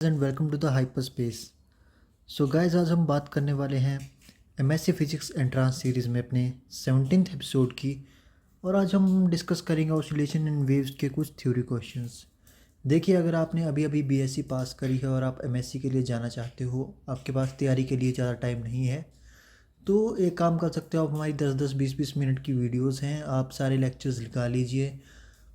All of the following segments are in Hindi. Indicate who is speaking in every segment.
Speaker 1: And welcome to the hyper space. So guys, आज हम बात करने वाले हैं एमएससी फिजिक्स एंट्रांस सीरीज़ में अपने 17th एपिसोड की। और आज हम डिस्कस करेंगे ऑसिलेशन एंड वेव्स के कुछ थ्योरी क्वेश्चंस। देखिए, अगर आपने अभी अभी बीएससी पास करी है और आप एमएससी के लिए जाना चाहते हो, आपके पास तैयारी के लिए ज़्यादा टाइम नहीं है, तो एक काम कर सकते हो आप। हमारी 10-10 20-20 मिनट की वीडियोस हैं, आप सारे लेक्चर्स निकाल लीजिए।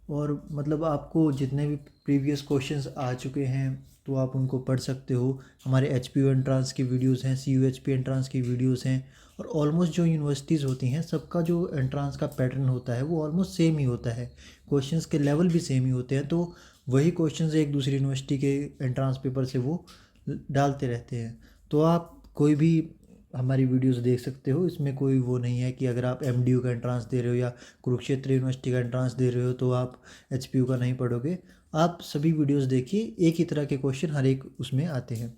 Speaker 1: और मतलब आपको जितने भी प्रीवियस क्वेश्चंस आ चुके हैं तो आप उनको पढ़ सकते हो। हमारे एच पी यू एंट्रांस की वीडियोस हैं, सी यू एच पी एंट्रांस की वीडियोस हैं। और ऑलमोस्ट जो यूनिवर्सिटीज़ होती हैं, सबका जो एंट्रांस का पैटर्न होता है वो ऑलमोस्ट सेम ही होता है। क्वेश्चंस के लेवल भी सेम ही होते हैं, तो वही क्वेश्चंस एक दूसरी यूनिवर्सिटी के एंट्रांस पेपर से वो डालते रहते हैं। तो आप कोई भी हमारी वीडियोस देख सकते हो, इसमें कोई वो नहीं है कि अगर आप एमडीयू का एंट्रांस दे रहे हो या कुरुक्षेत्र यूनिवर्सिटी का एंट्रांस दे रहे हो तो आप एचपीयू का नहीं पढ़ोगे। आप सभी वीडियोस देखिए, एक ही तरह के क्वेश्चन हर एक उसमें आते हैं।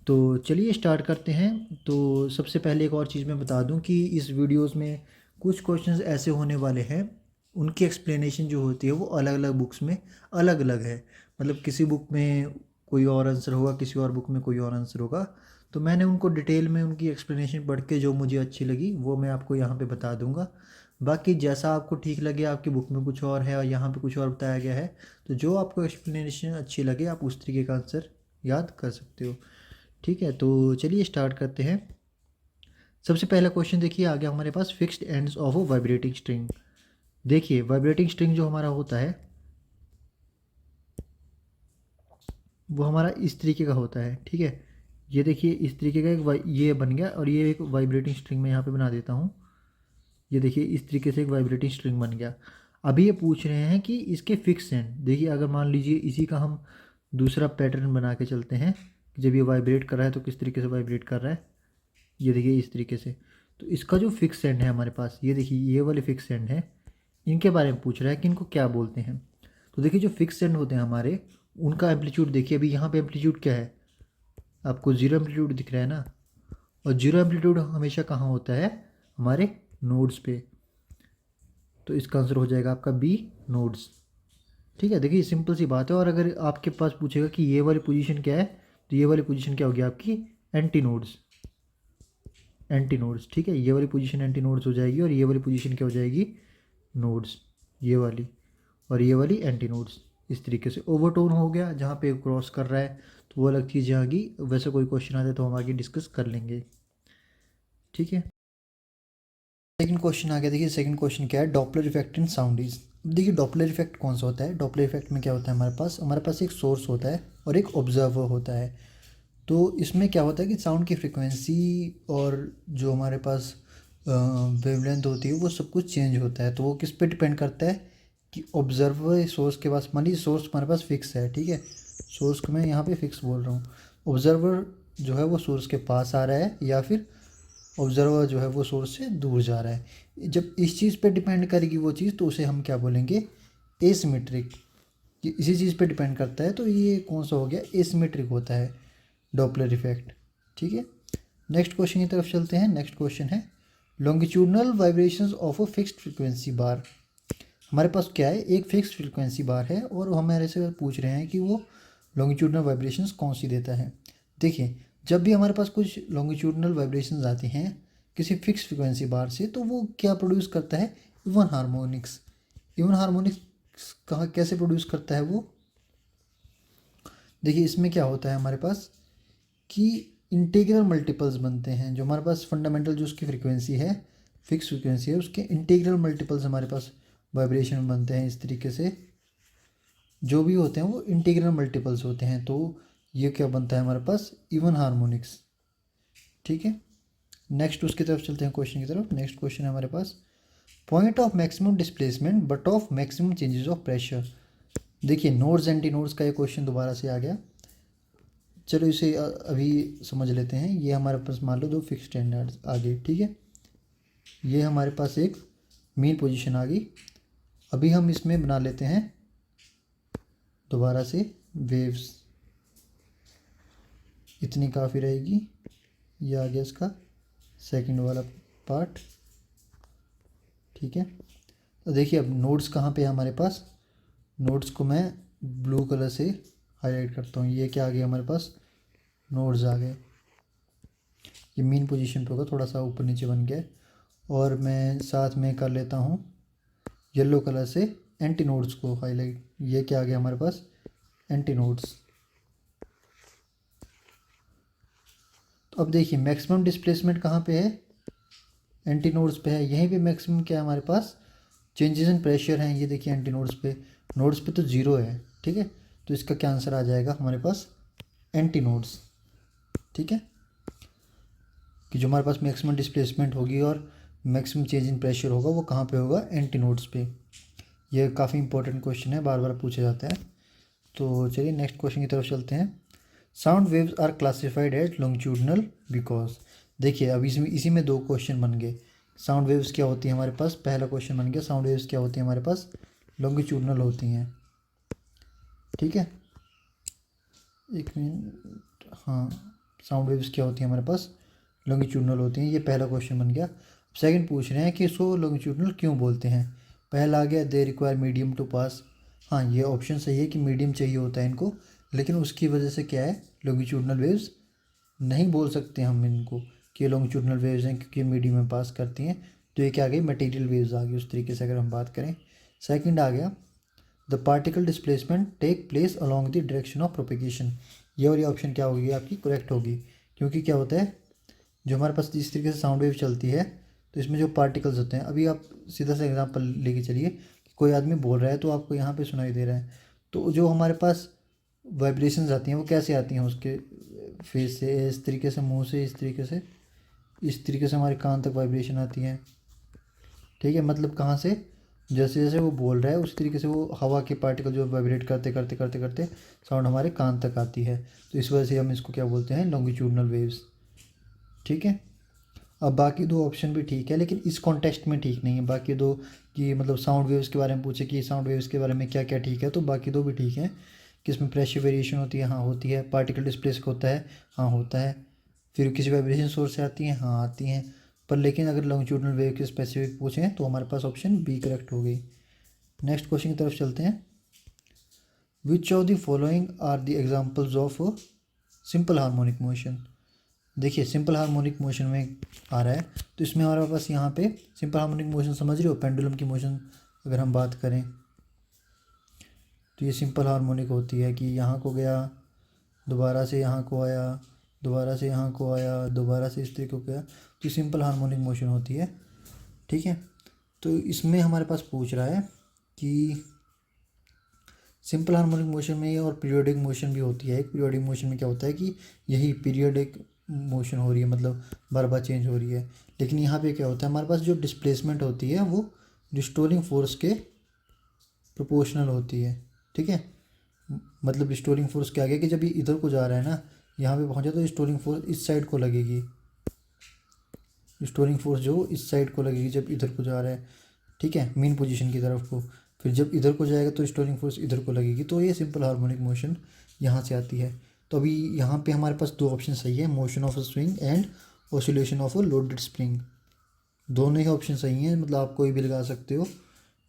Speaker 1: तो चलिए स्टार्ट करते हैं। तो सबसे पहले एक और चीज़ मैं बता दूं कि इस वीडियोस में कुछ क्वेश्चंस ऐसे होने वाले हैं, उनकी एक्सप्लेनेशन जो होती है वो अलग अलग बुक्स में अलग अलग है। मतलब किसी बुक में कोई और आंसर होगा, किसी और बुक में कोई और आंसर होगा। तो मैंने उनको डिटेल में उनकी एक्सप्लेनेशन पढ़ के जो मुझे अच्छी लगी वो मैं आपको यहाँ पे बता दूंगा। बाकी जैसा आपको ठीक लगे, आपकी बुक में कुछ और है और यहाँ पे कुछ और बताया गया है, तो जो आपको एक्सप्लेनेशन अच्छी लगे आप उस तरीके का आंसर याद कर सकते हो। ठीक है, तो चलिए स्टार्ट करते हैं। सबसे पहला क्वेश्चन देखिए, आ गया हमारे पास fixed ends of a vibrating string. देखिए, वाइब्रेटिंग स्ट्रिंग जो हमारा होता है वो हमारा इस तरीके का होता है। ठीक है, ये देखिए इस तरीके का ये बन गया और ये एक वाइब्रेटिंग स्ट्रिंग मैं यहाँ पे बना देता हूँ। ये देखिए इस तरीके से एक वाइब्रेटिंग स्ट्रिंग बन गया। अभी ये पूछ रहे हैं कि इसके फिक्स एंड। देखिए, अगर मान लीजिए इसी का हम दूसरा पैटर्न बना के चलते हैं कि जब ये वाइब्रेट कर रहा है तो किस तरीके से वाइब्रेट कर रहा है। ये देखिए इस तरीके से। तो इसका जो फिक्स एंड है हमारे पास, ये देखिए ये वाले फिक्स एंड है, इनके बारे में पूछ रहा है कि इनको क्या बोलते हैं। तो देखिए, जो फिक्स एंड होते हैं हमारे, उनका एम्पलीट्यूड देखिए। अभी यहाँ पे एम्पलीट्यूड क्या है, आपको जीरो एम्पलीट्यूड दिख रहा है ना। और जीरो एम्पलीट्यूड हमेशा कहाँ होता है, हमारे नोड्स पे। तो इसका आंसर हो जाएगा आपका बी, नोड्स। ठीक है, देखिए सिंपल सी बात है। और अगर आपके पास पूछेगा कि ये वाली पोजीशन क्या है, तो ये वाली पोजीशन क्या होगी आपकी, एंटी नोड्स। एंटी नोड्स, ठीक है, ये वाली पोजीशन एंटी नोड्स हो जाएगी और ये वाली पोजीशन क्या हो जाएगी, नोड्स, ये वाली। और ये वाली एंटी नोड्स। इस तरीके से ओवरटोन हो गया, जहाँ पे क्रॉस कर रहा है तो वो अलग चीज़ आएगी। वैसे कोई क्वेश्चन आता है तो हम आगे डिस्कस कर लेंगे। ठीक है, सेकंड क्वेश्चन आ गया। देखिए सेकंड क्वेश्चन क्या है, Doppler effect in sound is. देखिए डॉपलर इफेक्ट कौन सा होता है। डॉपलर इफेक्ट में क्या होता है, हमारे पास एक सोर्स होता है और एक ऑब्जर्वर होता है। तो इसमें क्या होता है कि साउंड की फ्रिक्वेंसी और जो हमारे पास वेवलेंथ होती है वो सब कुछ चेंज होता है। तो वो किस पे डिपेंड करता है कि ऑब्जर्वर सोर्स के पास, मान लीजिए सोर्स हमारे पास फिक्स है। ठीक है, सोर्स को मैं यहाँ पे फिक्स बोल रहा हूँ। ऑब्जर्वर जो है वो सोर्स के पास आ रहा है या फिर ऑब्जर्वर जो है वो सोर्स से दूर जा रहा है। जब इस चीज़ पे डिपेंड करेगी वो चीज़, तो उसे हम क्या बोलेंगे, एसिमेट्रिक। ये इसी चीज़ पे डिपेंड करता है, तो ये कौन सा हो गया, एसिमेट्रिक होता है डॉपलर इफेक्ट। ठीक है, नेक्स्ट क्वेश्चन की तरफ चलते हैं। नेक्स्ट क्वेश्चन है longitudinal vibrations of a fixed frequency bar. हमारे पास क्या है, एक फिक्स्ड फ्रीक्वेंसी बार है और हमारे से पूछ रहे हैं कि वो लॉन्गिट्यूडनल वाइब्रेशंस कौन सी देता है। देखिए, जब भी हमारे पास कुछ लॉन्गिट्यूडनल वाइब्रेशंस आती हैं किसी फिक्स फ्रीक्वेंसी बार से, तो वो क्या प्रोड्यूस करता है, इवन हार्मोनिक्स। इवन हार्मोनिक्स कहाँ कैसे प्रोड्यूस करता है वो, देखिए इसमें क्या होता है हमारे पास कि इंटीग्रल मल्टीपल्स बनते हैं। जो हमारे पास फंडामेंटल जो उसकी फ्रीक्वेंसी है, फिक्स फ्रीक्वेंसी है, उसके इंटीग्रल मल्टीपल्स हमारे पास वाइब्रेशन बनते हैं। इस तरीके से जो भी होते हैं वो इंटीग्रल मल्टीपल्स होते हैं। तो ये क्या बनता है हमारे पास, इवन हार्मोनिक्स। ठीक है, नेक्स्ट उसकी तरफ चलते हैं, क्वेश्चन की तरफ। नेक्स्ट क्वेश्चन है हमारे पास, point of maximum displacement but of maximum changes of pressure. देखिए नोड्स एंटी नोड्स का ये क्वेश्चन दोबारा से आ गया। चलो इसे अभी समझ लेते हैं। ये हमारे पास मान लो दो फिक्स स्टैंडर्ड्स आ गए। ठीक है, ये हमारे पास एक मीन पोजीशन आ गई। अभी हम इसमें बना लेते हैं दोबारा से वेव्स। इतनी काफ़ी रहेगी। ये आ गया इसका सेकंड वाला पार्ट। ठीक है, तो देखिए अब नोड्स कहाँ पे है हमारे पास। नोड्स को मैं ब्लू कलर से हाईलाइट करता हूँ। ये क्या आ गया हमारे पास, नोड्स आ गए। ये मीन पोजीशन पे होगा, थोड़ा सा ऊपर नीचे बन गया। और मैं साथ में कर लेता हूँ येलो कलर से एंटी नोड्स को हाईलाइट। ये क्या आ गया हमारे पास, एंटी नोड्स। तो अब देखिए मैक्सिमम डिस्प्लेसमेंट कहाँ पे है, एंटी नोड्स पे है। यहीं पे मैक्सिमम क्या है हमारे पास, चेंजेस इन प्रेशर हैं। ये देखिए एंटी नोड्स पे तो ज़ीरो है, ठीक है। तो इसका क्या आंसर आ जाएगा हमारे पास, एंटी नोड्स, ठीक है। कि जो हमारे पास मैक्सिमम डिस्प्लेसमेंट होगी और मैक्सिमम चेंज इन प्रेशर होगा वो कहाँ पे होगा, एंटी नोड्स पे। ये काफ़ी इंपॉर्टेंट क्वेश्चन है, बार बार पूछा जाता है। तो चलिए नेक्स्ट क्वेश्चन की तरफ चलते हैं। Sound waves are classified as longitudinal because. देखिए अब इसमें इसी में दो क्वेश्चन बन गए। साउंड वेव्स क्या होती है हमारे पास, पहला क्वेश्चन बन गया साउंड वेव्स क्या होती है हमारे पास, लॉन्गिट्यूडनल होती हैं, ठीक है। एक मिनट, हाँ, साउंड वेव्स क्या होती है हमारे पास, लॉन्गिट्यूडनल होती हैं। ये पहला क्वेश्चन बन गया। सेकंड पूछ रहे हैं कि इसको लॉन्गिट्यूडनल क्यों बोलते हैं। पहला आ गया दे रिक्वायर मीडियम टू पास। हाँ, ये ऑप्शन सही है कि मीडियम चाहिए होता है इनको, लेकिन उसकी वजह से क्या है, लॉन्गिट्यूडनल वेव्स नहीं बोल सकते हम इनको कि ये लॉन्गिट्यूडनल वेव्स हैं क्योंकि मीडियम में पास करती हैं। तो ये क्या आ गई, मटेरियल वेव्स आ गई उस तरीके से अगर हम बात करें। सेकंड आ गया the particle displacement take place along the direction of propagation. ये और ये ऑप्शन क्या होगी आपकी, करेक्ट होगी। क्योंकि क्या होता है, जो हमारे पास जिस तरीके से साउंड वेव चलती है तो इसमें जो पार्टिकल्स होते हैं, अभी आप सीधा सा एग्जांपल लेके चलिए कि कोई आदमी बोल रहा है तो आपको यहाँ पे सुनाई दे रहा है, तो जो हमारे पास वाइब्रेशंस आती हैं वो कैसे आती हैं उसके फेस से, इस तरीके से, मुंह से, इस तरीके से हमारे कान तक वाइब्रेशन आती हैं, ठीक है। मतलब कहाँ से, जैसे जैसे वो बोल रहा है उस तरीके से वो हवा के पार्टिकल जो वाइब्रेट करते करते करते करते साउंड हमारे कान तक आती है। तो इस वजह से हम इसको क्या बोलते हैं, लॉन्गिट्यूडनल वेव्स, ठीक है। अब बाकी दो ऑप्शन भी ठीक है लेकिन इस कॉन्टेक्स्ट में ठीक नहीं है। बाकी दो कि मतलब साउंड वेव्स के बारे में पूछे कि साउंड वेव्स के बारे में क्या क्या ठीक है, तो बाकी दो भी ठीक है कि इसमें प्रेशर वेरिएशन होती है, हाँ होती है। पार्टिकल डिस्प्लेस होता है, हाँ होता है। फिर किसी वाइब्रेशन सोर्स से आती हैं, हाँ आती हैं। पर लेकिन अगर लॉन्गिट्यूडनल वेव के स्पेसिफिक पूछें तो हमारे पास ऑप्शन बी करेक्ट हो गई। नेक्स्ट क्वेश्चन की तरफ चलते हैं। Which of the following are the examples of simple harmonic motion. देखिए सिंपल हार्मोनिक मोशन में आ रहा है, तो इसमें हमारे पास यहाँ पे सिंपल हार्मोनिक मोशन समझ रहे हो, पेंडुलम की मोशन अगर हम बात करें तो ये सिंपल हार्मोनिक होती है कि यहाँ को गया, दोबारा से यहाँ को आया, दोबारा से यहाँ को आया, दोबारा से इस तरीके को गया, तो सिंपल हार्मोनिक मोशन होती है, ठीक है। तो इसमें हमारे पास पूछ रहा है कि सिंपल हार्मोनिक मोशन में और पीरियोडिक मोशन भी होती है। एक पीरियोडिक मोशन में क्या होता है कि यही पीरियोडिक मोशन हो रही है, मतलब बार बार चेंज हो रही है। लेकिन यहाँ पे क्या होता है, हमारे पास जो डिस्प्लेसमेंट होती है वो रिस्टोरिंग फोर्स के प्रोपोर्शनल होती है, ठीक है। मतलब रिस्टोरिंग फोर्स क्या है कि जब ये इधर को जा रहा है ना, यहाँ पे पहुँचा तो रिस्टोरिंग फोर्स इस साइड को लगेगी। रिस्टोरिंग फोर्स जो इस साइड को लगेगी जब इधर को जा रहा है, ठीक है, मेन पोजीशन की तरफ को। फिर जब इधर को जाएगा तो रिस्टोरिंग फोर्स इधर को लगेगी। तो ये सिंपल हार्मोनिक मोशन यहाँ से आती है। तो अभी यहाँ पे हमारे पास दो ऑप्शन सही है, motion of a swing and oscillation of a loaded spring. दोनों ही ऑप्शन सही हैं, मतलब आप कोई भी लगा सकते हो,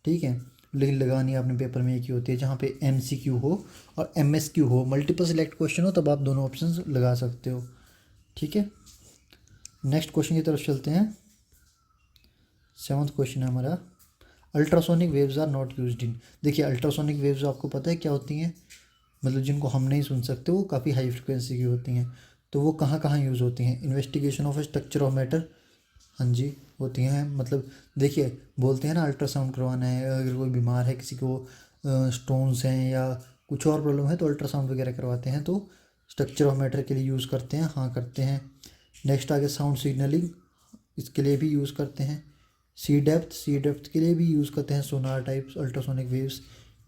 Speaker 1: ठीक है। लेकिन लगानी आपने पेपर में एक ही होती है, जहाँ पे MCQ हो और MSQ हो, मल्टीपल सिलेक्ट क्वेश्चन हो, तब आप दोनों ऑप्शन लगा सकते हो, ठीक है। नेक्स्ट क्वेश्चन की तरफ चलते हैं। 7th क्वेश्चन है हमारा, ultrasonic waves are not used in. देखिए अल्ट्रासोनिक वेव्स आपको पता है क्या होती हैं, मतलब जिनको हम नहीं सुन सकते, वो काफ़ी हाई फ्रिक्वेंसी की होती हैं। तो वो कहाँ कहाँ यूज़ होती हैं, investigation of structure of matter, हाँ जी होती हैं। मतलब देखिए बोलते हैं ना अल्ट्रासाउंड करवाना है, अगर कोई बीमार है, किसी को स्टोन्स हैं या कुछ और प्रॉब्लम है तो अल्ट्रासाउंड वगैरह करवाते हैं, तो स्ट्रक्चर ऑफ मैटर के लिए यूज़ करते हैं, हाँ करते हैं। नेक्स्ट आगे साउंड सिग्नलिंग, इसके लिए भी यूज़ करते हैं। सी डेप्थ के लिए भी यूज़ करते हैं, सोनार टाइप्स अल्ट्रासोनिक वेव्स,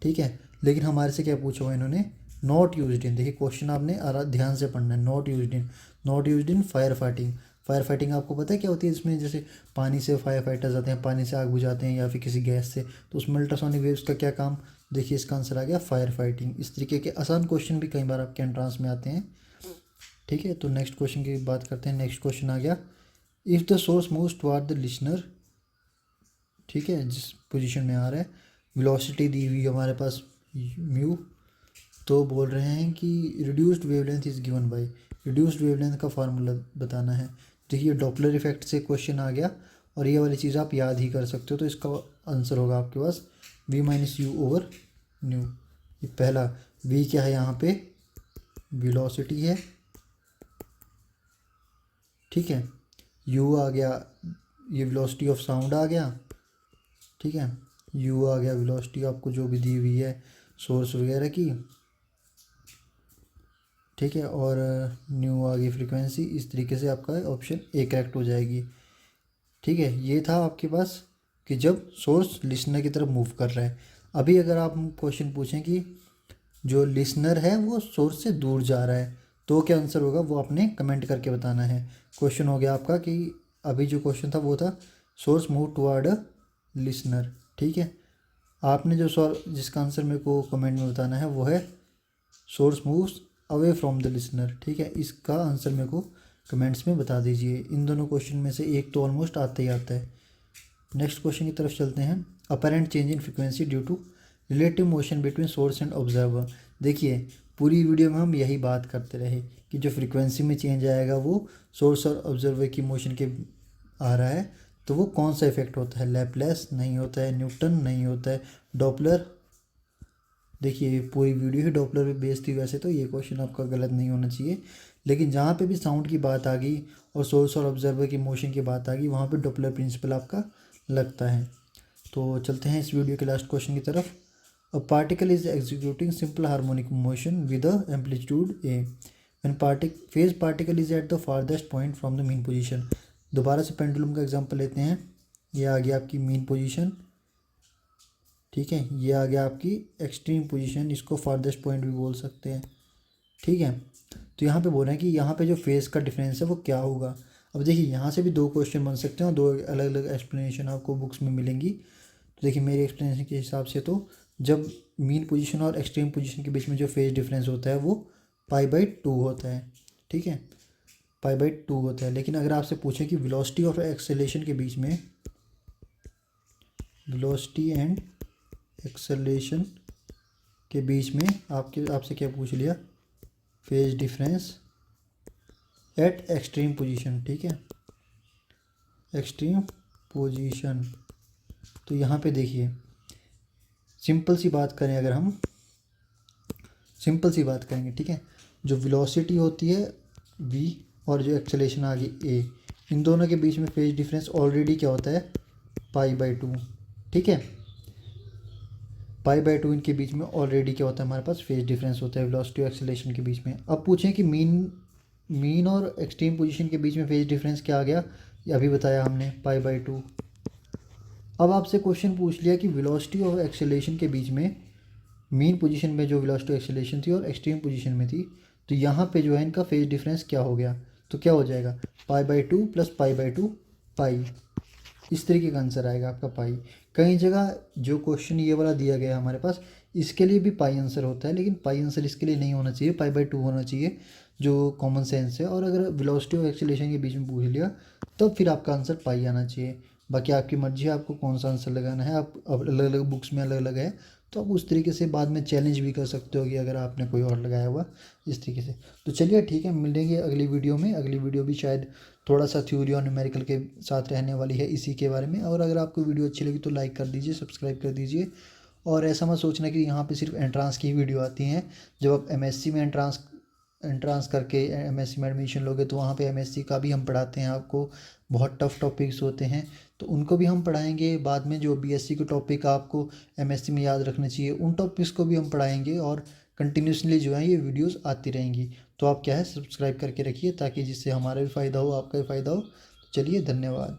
Speaker 1: ठीक है। लेकिन हमारे से क्या पूछा हुआ इन्होंने, नॉट यूज्ड इन। देखिए क्वेश्चन आपने ध्यान से पढ़ना है, not used in fire fighting. Fire fighting आपको पता है क्या होती है, इसमें जैसे पानी से फायर फाइटर्स आते हैं, पानी से आग बुझाते हैं या फिर किसी गैस से, तो उसमें अल्ट्रासोनिक वेव्स का क्या काम। देखिए इसका आंसर आ गया फायर फाइटिंग। इस तरीके के आसान क्वेश्चन भी कई बार आपके एंट्रांस में आते हैं, ठीक है। तो नेक्स्ट क्वेश्चन की बात करते हैं। नेक्स्ट क्वेश्चन आ गया, if the source moves toward the listener, ठीक है, जिस पोजीशन में आ रहा है, वेलोसिटी दी हुई हमारे पास म्यू, तो बोल रहे हैं कि reduced wavelength is given by, reduced wavelength का फार्मूला बताना है। देखिए डॉपलर इफेक्ट से क्वेश्चन आ गया और ये वाली चीज़ आप याद ही कर सकते हो, तो इसका आंसर होगा आपके पास v minus you over new. ये पहला v क्या है यहाँ पे, वेलोसिटी है, ठीक है। u आ गया, ये वेलोसिटी ऑफ साउंड आ गया, ठीक है। u आ गया वेलोसिटी आपको जो भी दी हुई है सोर्स वगैरह की, ठीक है। और न्यू आ गई फ्रीक्वेंसी। इस तरीके से आपका ऑप्शन ए करेक्ट हो जाएगी, ठीक है। ये था आपके पास कि जब सोर्स लिसनर की तरफ मूव कर रहा है। अभी अगर आप क्वेश्चन पूछें कि जो लिसनर है वो सोर्स से दूर जा रहा है, तो क्या आंसर होगा वो आपने कमेंट करके बताना है। क्वेश्चन हो गया आपका कि अभी जो क्वेश्चन था वो था source move toward a listener, ठीक है। आपने जो सॉल्व जिसका आंसर मेरे को कमेंट में बताना है वो है source moves away from the listener, ठीक है। इसका आंसर मेरे को कमेंट्स में बता दीजिए। इन दोनों क्वेश्चन में से एक तो ऑलमोस्ट आता ही आता है। नेक्स्ट क्वेश्चन की तरफ चलते हैं। Apparent change in frequency due to relative motion between source and observer. देखिए पूरी वीडियो में हम यही बात करते रहे कि जो फ्रीक्वेंसी में चेंज आएगा वो सोर्स और ऑब्जर्वर की मोशन के आ रहा है, तो वो कौन सा इफेक्ट होता है, लैपलेस नहीं होता है, न्यूटन नहीं होता है, डॉपलर। देखिए पूरी वीडियो ही डॉपलर पे बेस्ड थी, वैसे तो ये क्वेश्चन आपका गलत नहीं होना चाहिए, लेकिन जहाँ पे भी साउंड की बात आ गई और सोर्स और ऑब्जर्वर की मोशन की बात आ गई वहाँ पे डॉपलर प्रिंसिपल आपका लगता है। तो चलते हैं इस वीडियो के लास्ट क्वेश्चन की तरफ। A particle is executing simple harmonic motion with a amplitude A when phase particle is at the farthest point from the mean position. दोबारा से पेंडुलम का एग्जांपल लेते हैं। ये आ गया आपकी मीन पोजीशन, ठीक है। ये आ गया आपकी एक्सट्रीम पोजीशन, इसको फारदेस्ट पॉइंट भी बोल सकते हैं, ठीक है। तो यहाँ पे बोल रहे हैं कि यहाँ पे जो फेस का डिफरेंस है वो क्या होगा। अब देखिए यहाँ से भी दो क्वेश्चन बन सकते हैं और दो अलग अलग एक्सप्लेनेशन आपको बुक्स में मिलेंगी। तो देखिए मेरे एक्सप्लेनेशन के हिसाब से तो जब मीन पोजीशन और एक्सट्रीम पोजीशन के बीच में जो फेज डिफरेंस होता है वो π/2 होता है, ठीक है, π/2 होता है। लेकिन अगर आपसे पूछें कि वेलोसिटी और एक्सेलेरेशन के बीच में, वेलोसिटी एंड एक्सेलेरेशन के बीच में आपसे क्या पूछ लिया, phase difference at extreme position, ठीक है, एक्सट्रीम पोजीशन। तो यहाँ पे देखिए सिंपल सी बात करें, अगर हम सिंपल सी बात करेंगे, ठीक है, जो वेलोसिटी होती है v और जो एक्सेलेरेशन आ गई a, इन दोनों के बीच में फेज डिफरेंस ऑलरेडी क्या होता है π/2, ठीक है। π/2 इनके बीच में ऑलरेडी क्या होता है हमारे पास फेज डिफरेंस होता है वेलोसिटी और एक्सेलेरेशन के बीच में। अब पूछें कि मीन और एक्सट्रीम पोजीशन के बीच में फेज डिफरेंस क्या आ गया, ये अभी बताया हमने π/2। अब आपसे क्वेश्चन पूछ लिया कि वेलोसिटी और एक्सेलेरेशन के बीच में मीन पोजीशन में जो वेलोसिटी एक्सेलेरेशन थी और एक्सट्रीम पोजीशन में थी, तो यहाँ पे जो है इनका फेज डिफरेंस क्या हो गया, तो क्या हो जाएगा π/2 + π/2 पाई। इस तरीके का आंसर आएगा आपका पाई। कई जगह जो क्वेश्चन ये वाला दिया गया है हमारे पास, इसके लिए भी पाई आंसर होता है, लेकिन पाई आंसर इसके लिए नहीं होना चाहिए, π/2 होना चाहिए जो कॉमन सेंस है। और अगर वेलोसिटी और एक्सेलेरेशन के बीच में पूछ लिया तब फिर आपका आंसर पाई आना चाहिए। बाकी आपकी मर्जी है आपको कौन सा आंसर लगाना है। आप अलग अलग बुक्स में अलग अलग है, तो आप उस तरीके से बाद में चैलेंज भी कर सकते हो कि अगर आपने कोई और लगाया हुआ इस तरीके से। तो चलिए ठीक है, मिलेंगे अगली वीडियो में। अगली वीडियो भी शायद थोड़ा सा थ्योरी और न्यूमेरिकल के साथ रहने वाली है इसी के बारे में। और अगर आपको वीडियो अच्छी लगी तो लाइक कर दीजिए, सब्सक्राइब कर दीजिए। और ऐसा मत सोचना कि यहाँ पे सिर्फ एंट्रांस की वीडियो आती हैं। जब आप एमएससी में एंट्रांस करके एमएससी में एडमिशन लोगे तो वहाँ पे एमएससी का भी हम पढ़ाते हैं आपको। बहुत टफ टॉपिक्स होते हैं तो उनको भी हम पढ़ाएंगे। बाद में जो बीएससी के टॉपिक आपको एमएससी में याद रखने चाहिए उन टॉपिक्स को भी हम पढ़ाएंगे। और कंटिन्यूसली जो है ये वीडियोस आती रहेंगी। तो आप क्या है सब्सक्राइब करके रखिए ताकि जिससे हमारा भी फ़ायदा हो आपका भी फ़ायदा हो। चलिए धन्यवाद।